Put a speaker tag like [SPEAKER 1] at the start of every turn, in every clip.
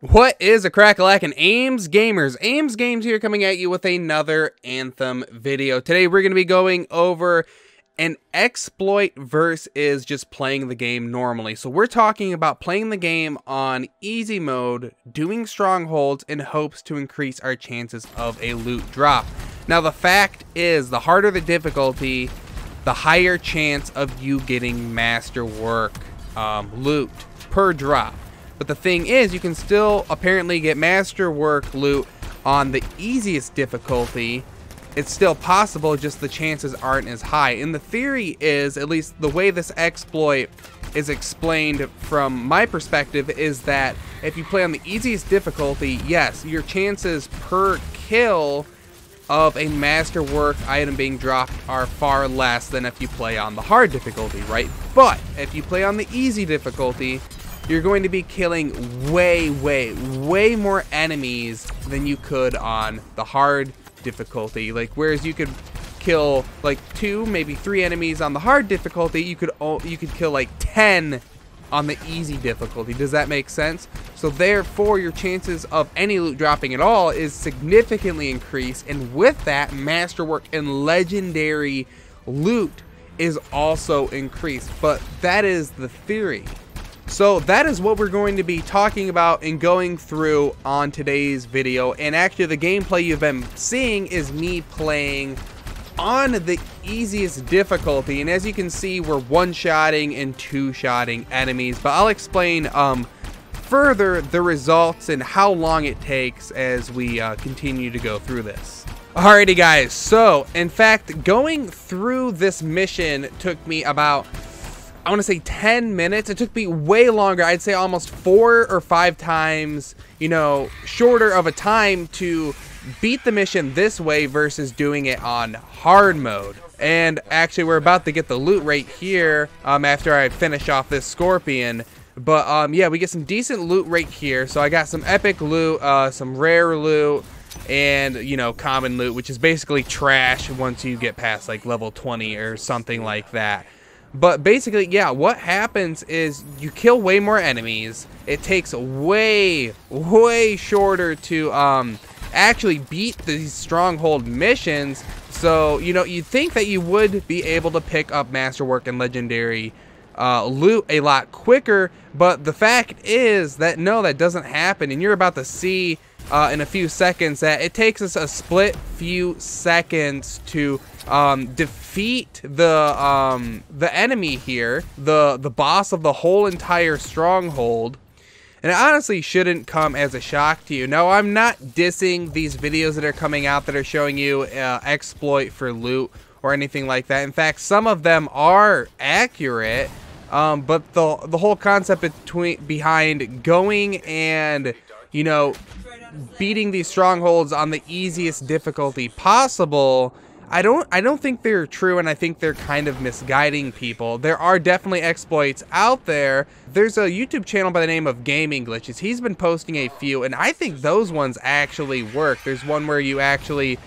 [SPEAKER 1] What is a crack-a-lackin' Ames gamers? Ames Games here, coming at you with another Anthem video. Today we're going to be going over an exploit versus just playing the game normally. So we're talking about playing the game on easy mode, doing strongholds in hopes to increase our chances of a loot drop. Now the fact is, the harder the difficulty, the higher chance of you getting masterwork loot per drop. But the thing is, you can still apparently get masterwork loot on the easiest difficulty. It's still possible, just the chances aren't as high. And the theory is, at least the way this exploit is explained from my perspective, is that if you play on the easiest difficulty, yes, your chances per kill of a masterwork item being dropped are far less than if you play on the hard difficulty, right? But if you play on the easy difficulty, you're going to be killing way more enemies than you could on the hard difficulty. Like, whereas you could kill like 2, maybe 3 enemies on the hard difficulty, you could kill like 10 on the easy difficulty. Does that make sense? So therefore, your chances of any loot dropping at all is significantly increased, and with that, masterwork and legendary loot is also increased. But that is the theory. So that is what we're going to be talking about and going through on today's video. And actually, the gameplay you've been seeing is me playing on the easiest difficulty. And as you can see, we're one-shotting and two-shotting enemies. But I'll explain further the results and how long it takes as we continue to go through this. Alrighty guys, so in fact, going through this mission took me about, I want to say 10 minutes. It took me way longer. I'd say almost 4 or 5 times, you know, shorter of a time to beat the mission this way versus doing it on hard mode. And actually, we're about to get the loot right here after I finish off this scorpion. But yeah, we get some decent loot right here. So I got some epic loot, some rare loot, and, you know, common loot, which is basically trash once you get past like level 20 or something like that. But basically, yeah, what happens is you kill way more enemies. It takes way shorter to actually beat these stronghold missions. So, you know, you'd think that you would be able to pick up masterwork and legendary loot a lot quicker. But the fact is that no, that doesn't happen. And you're about to see in a few seconds that it takes us a split few seconds to defeat the enemy here, the boss of the whole entire stronghold. And it honestly shouldn't come as a shock to you. No, I'm not dissing these videos that are coming out that are showing you exploit for loot or anything like that. In fact, some of them are accurate, but the whole concept behind going and, you know, beating these strongholds on the easiest difficulty possible, I don't think they're true, and I think they're kind of misguiding people. There are definitely exploits out there. There's a YouTube channel by the name of Gaming Glitches. He's been posting a few, and I think those ones actually work. There's one where you actually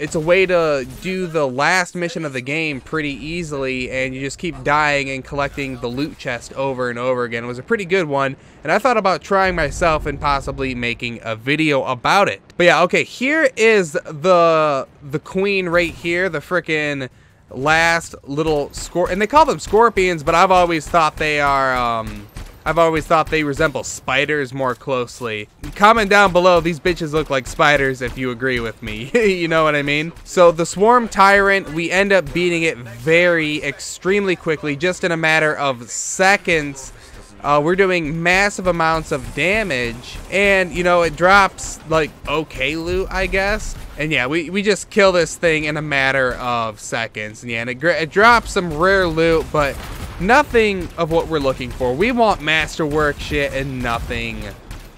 [SPEAKER 1] it's a way to do the last mission of the game pretty easily, and you just keep dying and collecting the loot chest over and over again. It was a pretty good one, and I thought about trying myself and possibly making a video about it. But yeah, okay, here is the queen right here, the frickin' last little and they call them scorpions, but I've always thought they are resemble spiders more closely. Comment down below, these bitches look like spiders if you agree with me. You know what I mean? So the swarm tyrant, we end up beating it extremely quickly, just in a matter of seconds. We're doing massive amounts of damage, and, you know, it drops like okay loot, I guess. And yeah, we just kill this thing in a matter of seconds. And yeah, and it drops some rare loot, but nothing of what we're looking for. We want masterwork shit and nothing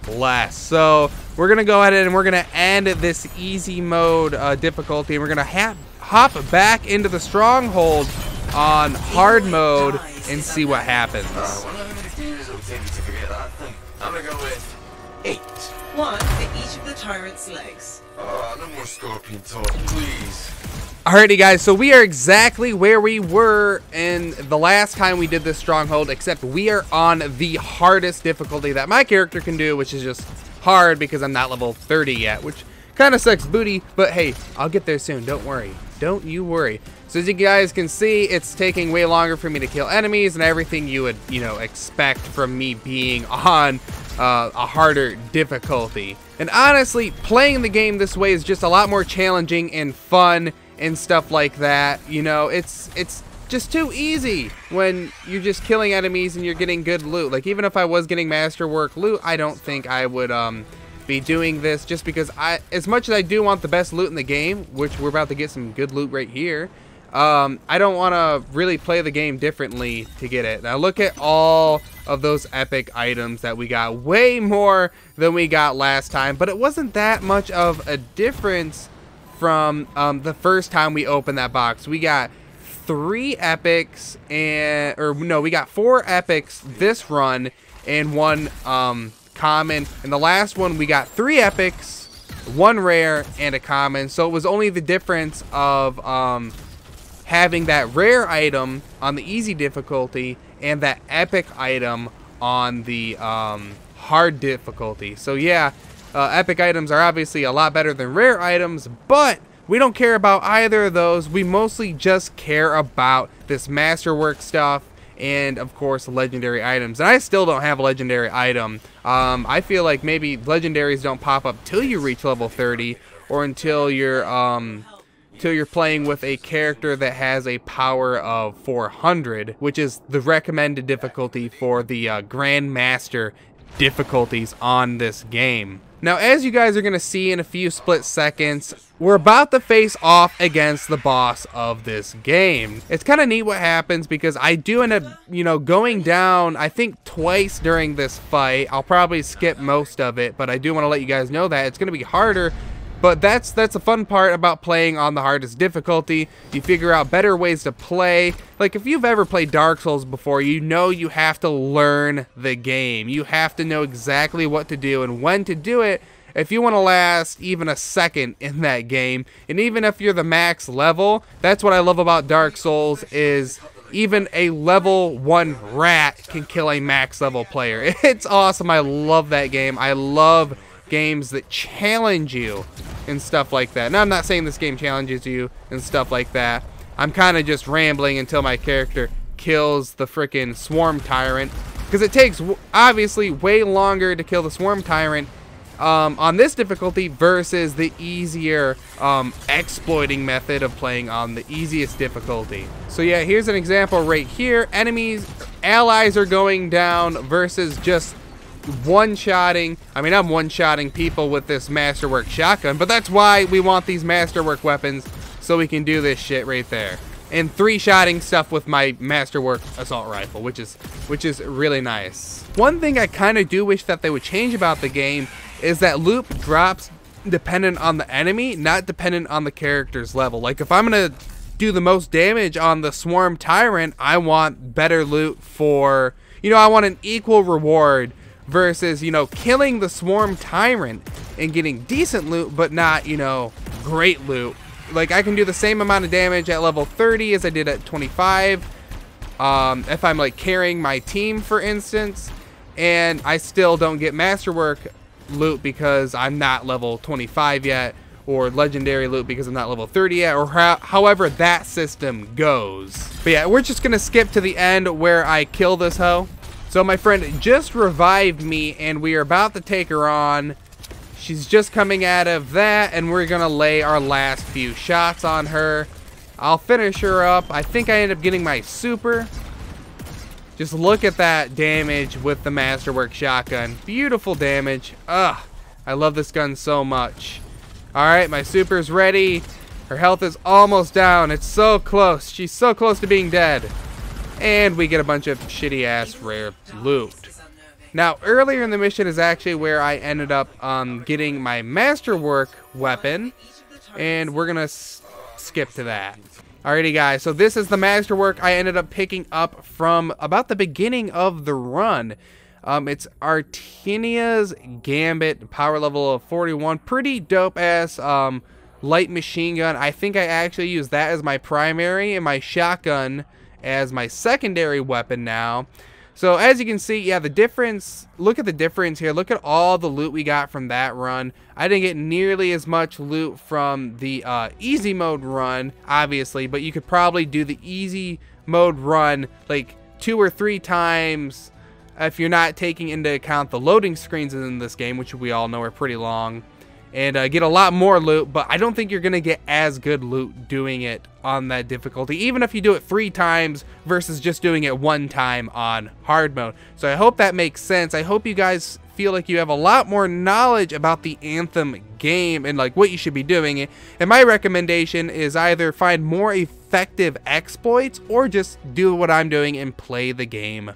[SPEAKER 1] less. So we're gonna go ahead and we're gonna end this easy mode difficulty, and we're gonna hop back into the stronghold on hard mode and see what happens.
[SPEAKER 2] I'm gonna go with 8.
[SPEAKER 3] 1 for each of the tyrant's legs.
[SPEAKER 2] No more scorpion talk, please.
[SPEAKER 1] Alrighty guys, so we are exactly where we were in the last time we did this stronghold, except we are on the hardest difficulty that my character can do, which is just hard because I'm not level 30 yet, which kind of sucks booty, but hey, I'll get there soon, don't worry. Don't you worry. So as you guys can see, it's taking way longer for me to kill enemies and everything you would, expect from me being on a harder difficulty. And honestly, playing the game this way is just a lot more challenging and fun and stuff like that. It's just too easy when you're just killing enemies and you're getting good loot. Like, even if I was getting masterwork loot, I don't think I would be doing this, just because as much as I do want the best loot in the game, which we're about to get some good loot right here, I don't want to really play the game differently to get it. Now look at all of those epic items that we got, way more than we got last time, but it wasn't that much of a difference from the first time we opened that box. We got 3 epics we got 4 epics this run and 1 common, and the last one we got 3 epics, 1 rare, and a common. So it was only the difference of having that rare item on the easy difficulty and that epic item on the hard difficulty. So yeah, epic items are obviously a lot better than rare items, but we don't care about either of those. We mostly just care about this masterwork stuff and, of course, legendary items. And I still don't have a legendary item. I feel like maybe legendaries don't pop up till you reach level 30, or until you're playing with a character that has a power of 400, which is the recommended difficulty for the Grandmaster difficulties on this game. Now, as you guys are going to see in a few split seconds, we're about to face off against the boss of this game. It's kind of neat what happens, because I do end up, going down, I think, twice during this fight. I'll probably skip most of it, but I do want to let you guys know that it's going to be harder. But that's the fun part about playing on the hardest difficulty. You figure out better ways to play. Like, if you've ever played Dark Souls before, you know you have to learn the game. You have to know exactly what to do and when to do it if you want to last even a second in that game. And even if you're the max level, that's what I love about Dark Souls, is even a level 1 rat can kill a max level player. It's awesome. I love that game. I love games that challenge you and stuff like that. Now, I'm not saying this game challenges you and stuff like that. I'm kind of just rambling until my character kills the freaking Swarm Tyrant, because it takes obviously way longer to kill the Swarm Tyrant on this difficulty versus the easier exploiting method of playing on the easiest difficulty. So yeah, here's an example right here. Allies are going down versus just one-shotting. I mean, I'm one-shotting people with this masterwork shotgun, but that's why we want these masterwork weapons, so we can do this shit right there. And 3-shotting stuff with my masterwork assault rifle, which is really nice. One thing I kind of do wish that they would change about the game is that loot drops dependent on the enemy, not dependent on the character's level. Like, if I'm gonna do the most damage on the Swarm Tyrant, I want better loot for, I want an equal reward versus, killing the Swarm Tyrant and getting decent loot, but not, great loot. Like, I can do the same amount of damage at level 30 as I did at 25, if I'm, like, carrying my team, for instance, and I still don't get masterwork loot because I'm not level 25 yet, or legendary loot because I'm not level 30 yet, or however that system goes. But yeah, we're just gonna skip to the end where I kill this hoe. So my friend just revived me, and we are about to take her on. She's just coming out of that, and we're gonna lay our last few shots on her. I'll finish her up. I think I end up getting my super. Just look at that damage with the masterwork shotgun. Beautiful damage. Ugh, I love this gun so much. Alright, my super's ready. Her health is almost down. It's so close. She's so close to being dead. And we get a bunch of shitty ass rare loot. Now, earlier in the mission is actually where I ended up getting my masterwork weapon, and we're gonna skip to that. Alrighty guys, so this is the masterwork I ended up picking up from about the beginning of the run. It's Artenia's Gambit, power level of 41. Pretty dope ass light machine gun. I think I actually use that as my primary and my shotgun as my secondary weapon now. So as you can see, yeah, the difference, look at the difference here. Look at all the loot we got from that run. I didn't get nearly as much loot from the easy mode run, obviously, but you could probably do the easy mode run like 2 or 3 times if you're not taking into account the loading screens in this game, which we all know are pretty long, and get a lot more loot. But I don't think you're gonna get as good loot doing it on that difficulty, even if you do it 3 times versus just doing it 1 time on hard mode. So I hope that makes sense. I hope you guys feel like you have a lot more knowledge about the Anthem game and like what you should be doing. And my recommendation is either find more effective exploits or just do what I'm doing and play the game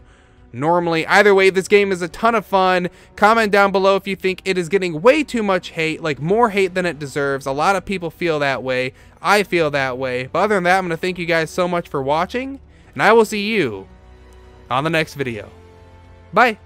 [SPEAKER 1] normally. Either way, this game is a ton of fun. Comment down below if you think it is getting way too much hate, like more hate than it deserves. A lot of people feel that way. I feel that way. But other than that, I'm going to thank you guys so much for watching, and I will see you on the next video. Bye.